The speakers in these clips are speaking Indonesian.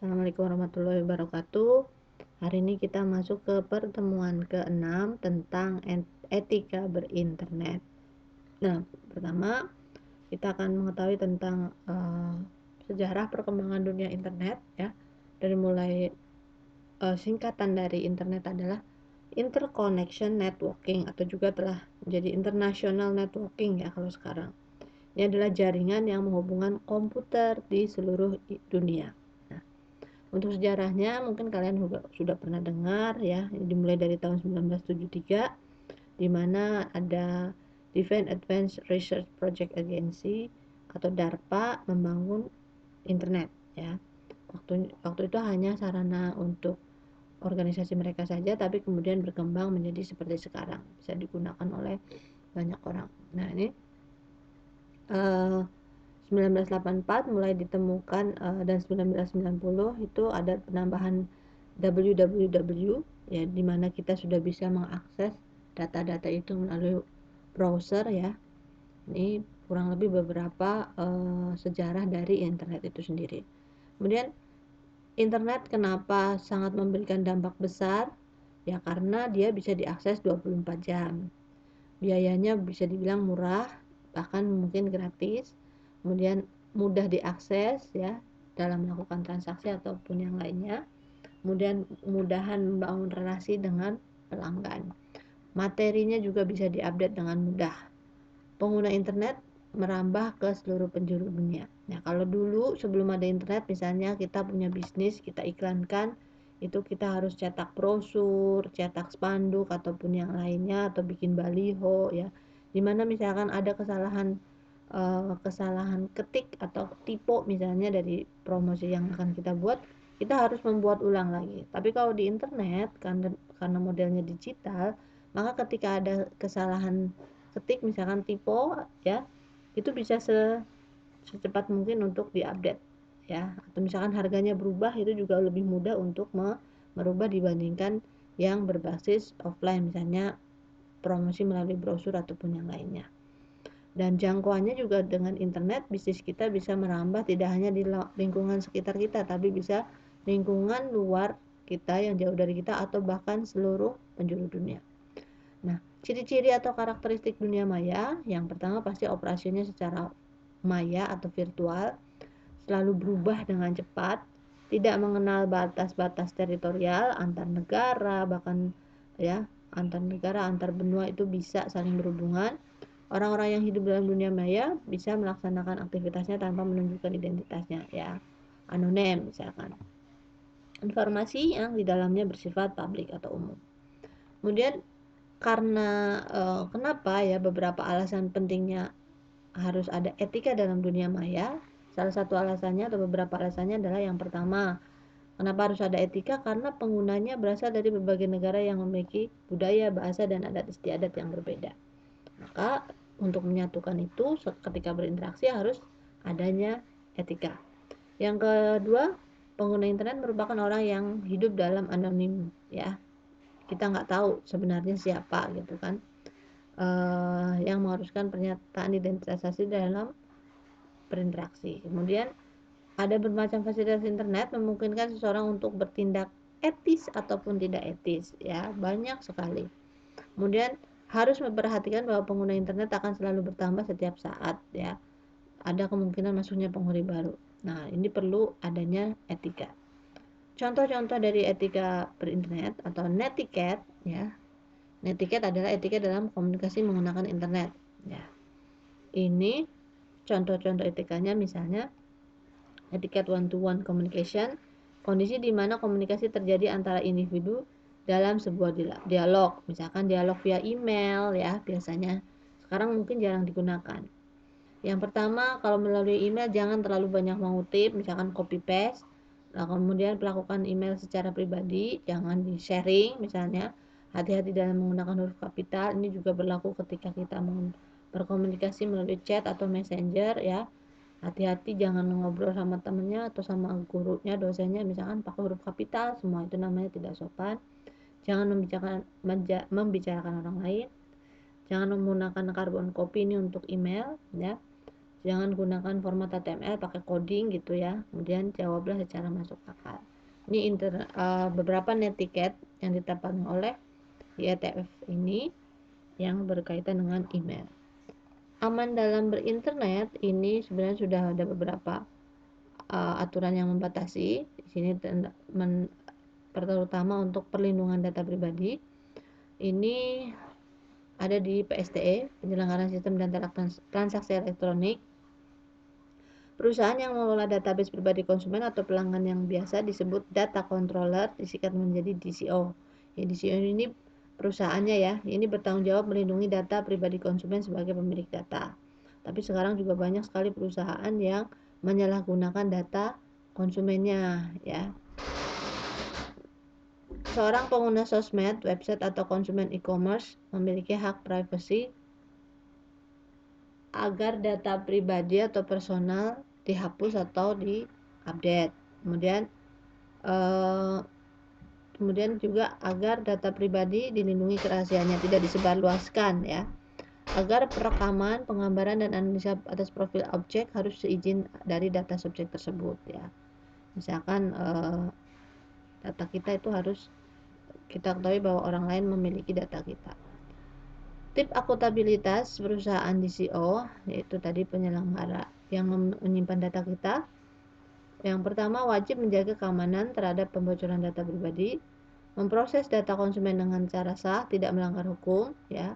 Assalamualaikum warahmatullahi wabarakatuh. Hari ini kita masuk ke pertemuan ke-6 tentang etika berinternet. Nah, pertama kita akan mengetahui tentang sejarah perkembangan dunia internet ya. Dari mulai singkatan dari internet adalah interconnection networking atau juga telah menjadi international networking ya kalau sekarang. Ini adalah jaringan yang menghubungkan komputer di seluruh dunia. Untuk sejarahnya mungkin kalian sudah pernah dengar ya, dimulai dari tahun 1973 di mana ada Defense Advanced Research Project Agency atau DARPA membangun internet ya. Waktu itu hanya sarana untuk organisasi mereka saja, tapi kemudian berkembang menjadi seperti sekarang, bisa digunakan oleh banyak orang. Nah, ini 1984 mulai ditemukan dan 1990 itu ada penambahan www ya, dimana kita sudah bisa mengakses data-data itu melalui browser ya. Ini kurang lebih beberapa sejarah dari internet itu sendiri. Kemudian internet kenapa sangat memberikan dampak besar ya, karena dia bisa diakses 24 jam, biayanya bisa dibilang murah, bahkan mungkin gratis, kemudian mudah diakses ya dalam melakukan transaksi ataupun yang lainnya, kemudian mudahan membangun relasi dengan pelanggan, materinya juga bisa diupdate dengan mudah, pengguna internet merambah ke seluruh penjuru dunia. Nah, kalau dulu sebelum ada internet misalnya kita punya bisnis, kita iklankan, itu kita harus cetak brosur, cetak spanduk ataupun yang lainnya, atau bikin baliho ya, dimana misalkan ada kesalahan ketik atau tipe misalnya dari promosi yang akan kita buat, kita harus membuat ulang lagi. Tapi kalau di internet karena modelnya digital, maka ketika ada kesalahan ketik misalkan tipe ya, itu bisa secepat mungkin untuk diupdate ya, atau misalkan harganya berubah, itu juga lebih mudah untuk merubah dibandingkan yang berbasis offline, misalnya promosi melalui brosur ataupun yang lainnya. Dan jangkauannya juga dengan internet, bisnis kita bisa merambah tidak hanya di lingkungan sekitar kita, tapi bisa lingkungan luar kita yang jauh dari kita, atau bahkan seluruh penjuru dunia. Nah, ciri-ciri atau karakteristik dunia maya, yang pertama pasti operasinya secara maya atau virtual, selalu berubah dengan cepat, tidak mengenal batas-batas teritorial antar negara, bahkan ya antar negara, antar benua itu bisa saling berhubungan. Orang-orang yang hidup dalam dunia maya bisa melaksanakan aktivitasnya tanpa menunjukkan identitasnya ya, anonim misalkan. Informasi yang di dalamnya bersifat publik atau umum. Kemudian karena kenapa ya, beberapa alasan pentingnya harus ada etika dalam dunia maya. Salah satu alasannya atau beberapa alasannya adalah, yang pertama, kenapa harus ada etika? Karena penggunanya berasal dari berbagai negara yang memiliki budaya, bahasa, dan adat istiadat yang berbeda. Maka untuk menyatukan itu ketika berinteraksi harus adanya etika. Yang kedua, pengguna internet merupakan orang yang hidup dalam anonim ya. Kita nggak tahu sebenarnya siapa gitu kan, yang mengharuskan pernyataan identitas asli dalam berinteraksi. Kemudian ada bermacam fasilitas internet memungkinkan seseorang untuk bertindak etis ataupun tidak etis ya, banyak sekali. Kemudian harus memperhatikan bahwa pengguna internet akan selalu bertambah setiap saat ya, ada kemungkinan masuknya penghuni baru. Nah, ini perlu adanya etika. Contoh-contoh dari etika berinternet atau netiquette ya. Netiquette adalah etika dalam komunikasi menggunakan internet ya. Ini contoh-contoh etikanya, misalnya etiquette one-to-one communication, kondisi di mana komunikasi terjadi antara individu dalam sebuah dialog, misalkan dialog via email ya, biasanya sekarang mungkin jarang digunakan. Yang pertama, kalau melalui email jangan terlalu banyak mengutip, misalkan copy paste. Nah, kemudian melakukan email secara pribadi, jangan di sharing misalnya. Hati-hati dalam menggunakan huruf kapital, ini juga berlaku ketika kita berkomunikasi melalui chat atau messenger ya. Hati-hati jangan ngobrol sama temennya atau sama gurunya, dosennya misalkan pakai huruf kapital semua, itu namanya tidak sopan. Jangan membicarakan orang lain, jangan menggunakan karbon copy ini untuk email ya. Jangan gunakan format HTML, pakai coding gitu ya. Kemudian jawablah secara masuk akal. Ini beberapa netiquette yang ditetapkan oleh IETF ini yang berkaitan dengan email. Aman dalam berinternet ini sebenarnya sudah ada beberapa aturan yang membatasi. Di sini terutama untuk perlindungan data pribadi. Ini ada di PSTE, Penyelenggaraan Sistem dan Transaksi Elektronik. Perusahaan yang mengelola database pribadi konsumen atau pelanggan yang biasa disebut data controller, disingkat menjadi DCO. Ya, DCO ini perusahaannya ya, ini bertanggung jawab melindungi data pribadi konsumen sebagai pemilik data. Tapi sekarang juga banyak sekali perusahaan yang menyalahgunakan data konsumennya ya. Seorang pengguna sosmed, website atau konsumen e-commerce memiliki hak privasi agar data pribadi atau personal dihapus atau diupdate. Kemudian juga agar data pribadi dilindungi kerahasiaannya, tidak disebarluaskan ya. Agar perekaman, penggambaran dan analisa atas profil objek harus seizin dari data subjek tersebut ya. Misalkan data kita itu harus kita ketahui bahwa orang lain memiliki data kita. Tip akuntabilitas perusahaan DCO yaitu tadi penyelenggara yang menyimpan data kita. Yang pertama, wajib menjaga keamanan terhadap pembocoran data pribadi, memproses data konsumen dengan cara sah, tidak melanggar hukum, ya,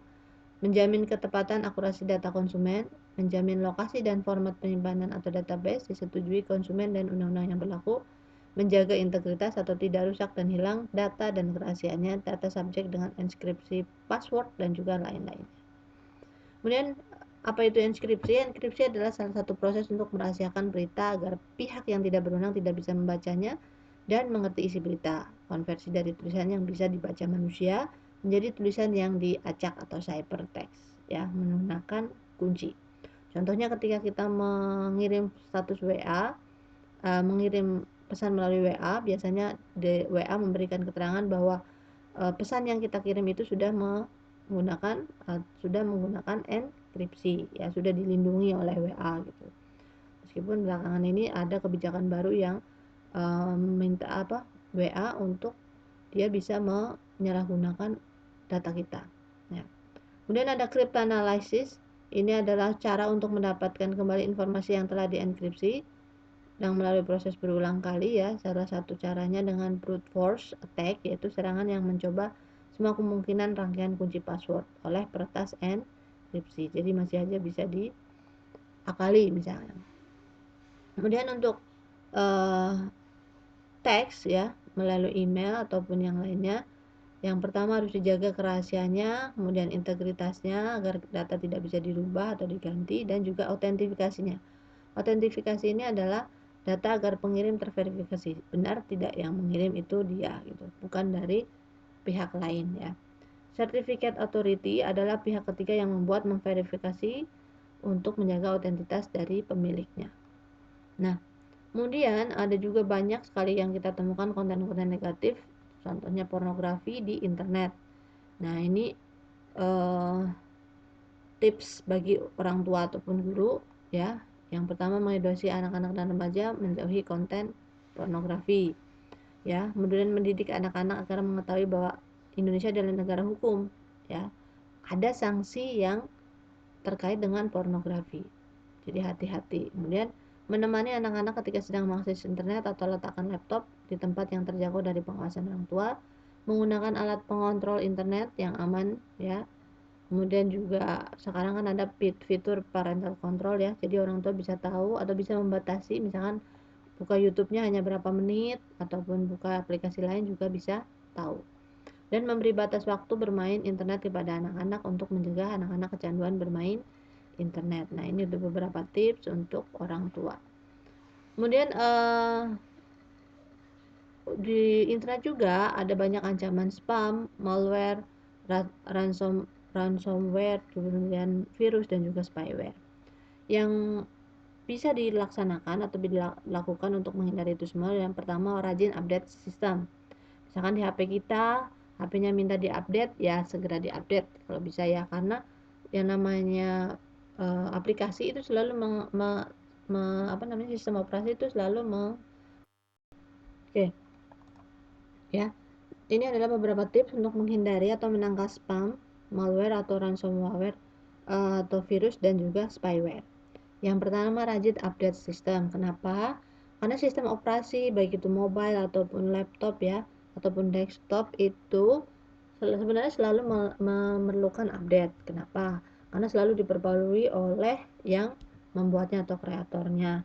menjamin ketepatan akurasi data konsumen, menjamin lokasi dan format penyimpanan atau database disetujui konsumen dan undang-undang yang berlaku, menjaga integritas atau tidak rusak dan hilang data dan kerahasiaannya, data subjek dengan inskripsi password dan juga lain-lain. Kemudian apa itu enskripsi? Enskripsi adalah salah satu proses untuk merahasiakan berita agar pihak yang tidak berwenang tidak bisa membacanya dan mengerti isi berita. Konversi dari tulisan yang bisa dibaca manusia menjadi tulisan yang diacak atau ciphertext ya, menggunakan kunci. Contohnya ketika kita mengirim status WA, mengirim pesan melalui WA, biasanya WA memberikan keterangan bahwa pesan yang kita kirim itu sudah menggunakan enkripsi ya, sudah dilindungi oleh WA gitu. Meskipun belakangan ini ada kebijakan baru yang meminta WA untuk dia bisa menyalahgunakan data kita ya. Kemudian ada cryptanalysis. Ini adalah cara untuk mendapatkan kembali informasi yang telah dienkripsi yang melalui proses berulang kali ya. Salah satu caranya dengan brute force attack, yaitu serangan yang mencoba semua kemungkinan rangkaian kunci password oleh peretas enkripsi. Jadi masih aja bisa diakali misalnya. Kemudian untuk teks ya, melalui email ataupun yang lainnya, yang pertama harus dijaga kerahasiaannya, kemudian integritasnya agar data tidak bisa dirubah atau diganti, dan juga autentifikasinya. Autentifikasi ini adalah data agar pengirim terverifikasi benar tidak yang mengirim itu dia gitu, bukan dari pihak lain ya. Certificate authority adalah pihak ketiga yang memverifikasi untuk menjaga autentitas dari pemiliknya. Nah, kemudian ada juga banyak sekali yang kita temukan konten-konten negatif, contohnya pornografi di internet. Nah, ini tips bagi orang tua ataupun guru ya. Yang pertama, mengedukasi anak-anak dan remaja menjauhi konten pornografi ya. Kemudian mendidik anak-anak agar mengetahui bahwa Indonesia adalah negara hukum ya. Ada sanksi yang terkait dengan pornografi. Jadi hati-hati. Kemudian menemani anak-anak ketika sedang mengakses internet atau letakkan laptop di tempat yang terjangkau dari pengawasan orang tua, menggunakan alat pengontrol internet yang aman ya. Kemudian juga sekarang kan ada fitur parental control ya, jadi orang tua bisa tahu atau bisa membatasi, misalkan buka YouTube-nya hanya berapa menit ataupun buka aplikasi lain juga bisa tahu. Dan memberi batas waktu bermain internet kepada anak-anak untuk mencegah anak-anak kecanduan bermain internet. Nah, ini ada beberapa tips untuk orang tua. Kemudian di internet juga ada banyak ancaman spam, malware, ransomware, kemudian virus dan juga spyware yang bisa dilaksanakan atau dilakukan untuk menghindari itu semua. Yang pertama, rajin update sistem. Misalkan di HP kita, HP-nya minta diupdate, ya segera diupdate kalau bisa ya, karena yang namanya aplikasi itu selalu sistem operasi itu selalu oke, ya. Ini adalah beberapa tips untuk menghindari atau menangkal spam, malware atau ransomware, atau virus dan juga spyware. Yang pertama, rajin update sistem. Kenapa? Karena sistem operasi baik itu mobile ataupun laptop ya, ataupun desktop itu sebenarnya selalu memerlukan update. Kenapa? Karena selalu diperbarui oleh yang membuatnya atau kreatornya.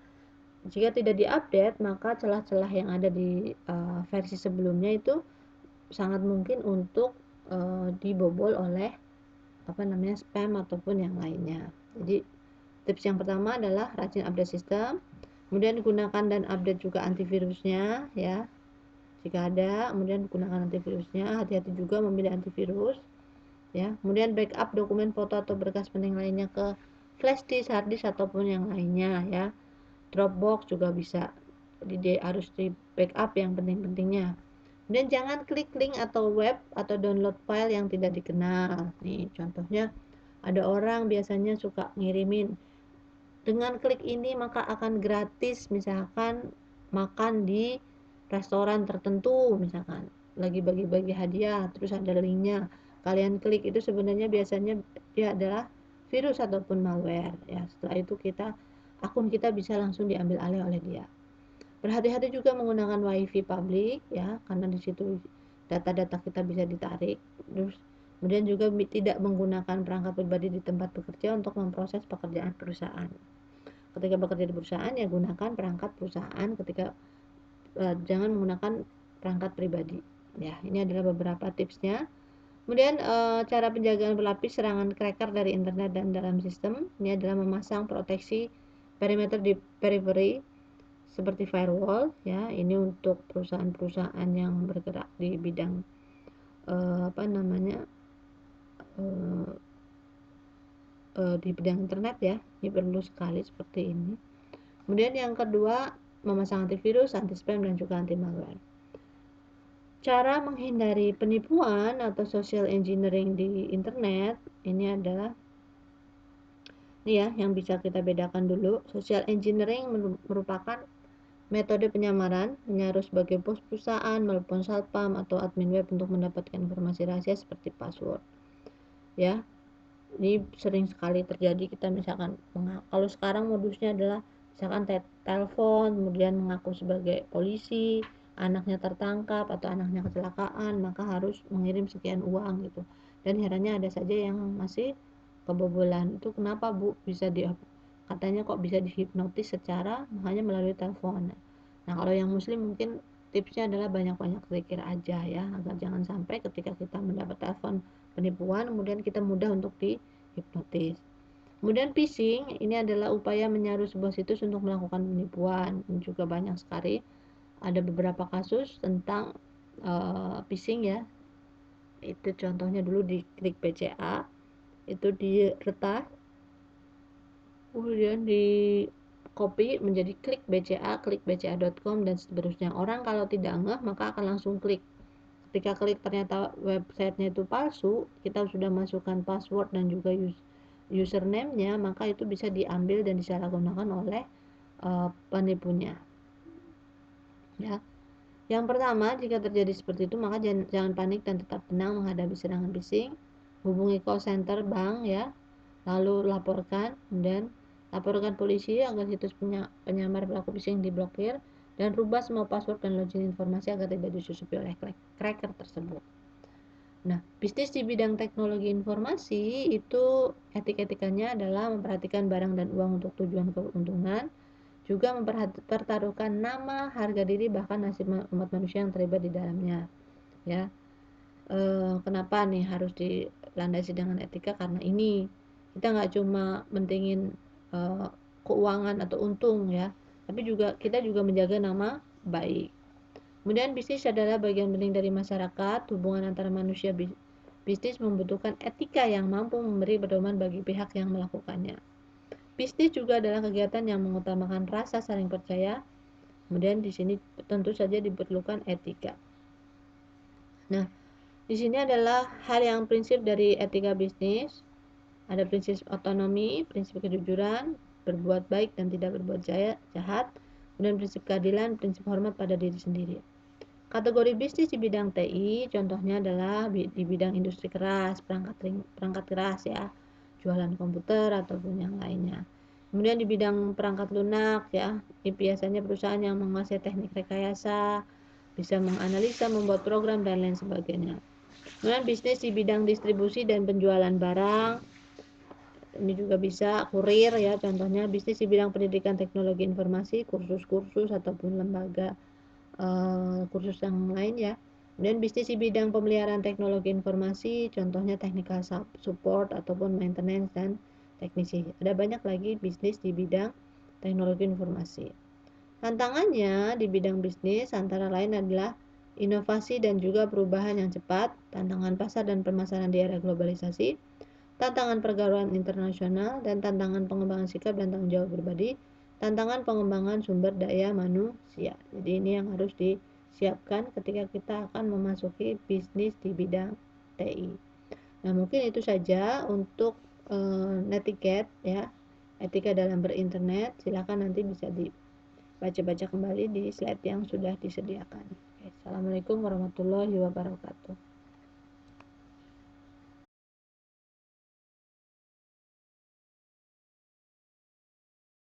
Jika tidak diupdate, maka celah-celah yang ada di versi sebelumnya itu sangat mungkin untuk dibobol oleh spam ataupun yang lainnya. Jadi tips yang pertama adalah rajin update sistem, kemudian gunakan dan update juga antivirusnya ya. Jika ada, kemudian gunakan antivirusnya, hati-hati juga memilih antivirus ya. Kemudian backup dokumen, foto atau berkas penting lainnya ke flash disk, hard disk ataupun yang lainnya ya. Dropbox juga bisa. Jadi harus di backup yang penting-pentingnya. Dan jangan klik link atau web atau download file yang tidak dikenal. Nih contohnya, ada orang biasanya suka ngirimin, dengan klik ini maka akan gratis misalkan makan di restoran tertentu, misalkan lagi bagi-bagi hadiah terus ada linknya, kalian klik, itu sebenarnya biasanya dia adalah virus ataupun malware ya. Setelah itu akun kita bisa langsung diambil alih oleh dia. Berhati-hati juga menggunakan wifi publik ya, karena di situ data-data kita bisa ditarik. Terus kemudian juga tidak menggunakan perangkat pribadi di tempat bekerja untuk memproses pekerjaan perusahaan. Ketika bekerja di perusahaan ya gunakan perangkat perusahaan, ketika jangan menggunakan perangkat pribadi. Ya, ini adalah beberapa tipsnya. Kemudian cara penjagaan berlapis serangan cracker dari internet dan dalam sistem, ini adalah memasang proteksi perimeter di periphery seperti firewall ya. Ini untuk perusahaan-perusahaan yang bergerak di bidang di bidang internet ya. Ini perlu sekali seperti ini. Kemudian yang kedua, memasang antivirus, anti spam dan juga anti malware. Cara menghindari penipuan atau social engineering di internet ini adalah ini ya, yang bisa kita bedakan dulu. Social engineering merupakan metode penyamaran, menyaruh sebagai bos perusahaan, melepon satpam atau admin web untuk mendapatkan informasi rahasia seperti password. Ya, ini sering sekali terjadi. Kita misalkan, kalau sekarang modusnya adalah misalkan telepon, kemudian mengaku sebagai polisi, anaknya tertangkap atau anaknya kecelakaan, maka harus mengirim sekian uang gitu. Dan herannya ada saja yang masih kebobolan. Itu kenapa Bu? Katanya kok bisa dihipnotis secara hanya melalui telepon. Nah, kalau yang muslim mungkin tipsnya adalah banyak-banyak zikir aja ya, agar jangan sampai ketika kita mendapat telepon penipuan kemudian kita mudah untuk dihipnotis. Kemudian phishing ini adalah upaya menyaruh sebuah situs untuk melakukan penipuan. Ini juga banyak sekali. Ada beberapa kasus tentang phishing ya. Itu contohnya dulu di klik BCA, itu diretas kemudian di copy menjadi klik bca.com dan seterusnya. Orang kalau tidak ngeh maka akan langsung klik. Ketika klik ternyata websitenya itu palsu, kita sudah masukkan password dan juga username-nya, maka itu bisa diambil dan disalahgunakan oleh penipunya. Ya. Yang pertama, jika terjadi seperti itu maka jangan panik dan tetap tenang menghadapi serangan phishing. Hubungi call center bank ya, lalu laporkan polisi agar situs penyamar pelaku phishing diblokir, dan rubah semua password dan login informasi agar tidak disusupi oleh cracker tersebut. Nah, bisnis di bidang teknologi informasi itu etika-etikanya adalah memperhatikan barang dan uang untuk tujuan keuntungan, juga mempertaruhkan nama, harga diri, bahkan nasib umat manusia yang terlibat di dalamnya. Ya, kenapa nih harus dilandasi dengan etika? Karena ini kita nggak cuma mentingin keuangan atau untung ya, tapi kita juga menjaga nama baik. Kemudian bisnis adalah bagian penting dari masyarakat. Hubungan antara manusia bisnis membutuhkan etika yang mampu memberi pedoman bagi pihak yang melakukannya. Bisnis juga adalah kegiatan yang mengutamakan rasa saling percaya. Kemudian di sini tentu saja diperlukan etika. Nah, di sini adalah hal yang prinsip dari etika bisnis. Ada prinsip otonomi, prinsip kejujuran, berbuat baik dan tidak berbuat jahat, kemudian prinsip keadilan, prinsip hormat pada diri sendiri. Kategori bisnis di bidang TI contohnya adalah di bidang industri keras, perangkat keras ya, jualan komputer ataupun yang lainnya. Kemudian di bidang perangkat lunak ya, biasanya perusahaan yang menguasai teknik rekayasa, bisa menganalisa, membuat program dan lain sebagainya. Kemudian bisnis di bidang distribusi dan penjualan barang, ini juga bisa kurir ya, contohnya bisnis di bidang pendidikan teknologi informasi, kursus-kursus ataupun lembaga kursus yang lain ya. Kemudian bisnis di bidang pemeliharaan teknologi informasi, contohnya technical support ataupun maintenance dan teknisi. Ada banyak lagi bisnis di bidang teknologi informasi. Tantangannya di bidang bisnis antara lain adalah inovasi dan juga perubahan yang cepat, tantangan pasar dan permasalahan di era globalisasi, tantangan pergaulan internasional, dan tantangan pengembangan sikap dan tanggung jawab pribadi, tantangan pengembangan sumber daya manusia. Jadi ini yang harus disiapkan ketika kita akan memasuki bisnis di bidang TI. Nah, mungkin itu saja untuk netiquette ya, etika dalam berinternet. Silakan nanti bisa dibaca-baca kembali di slide yang sudah disediakan. Oke, assalamualaikum warahmatullahi wabarakatuh.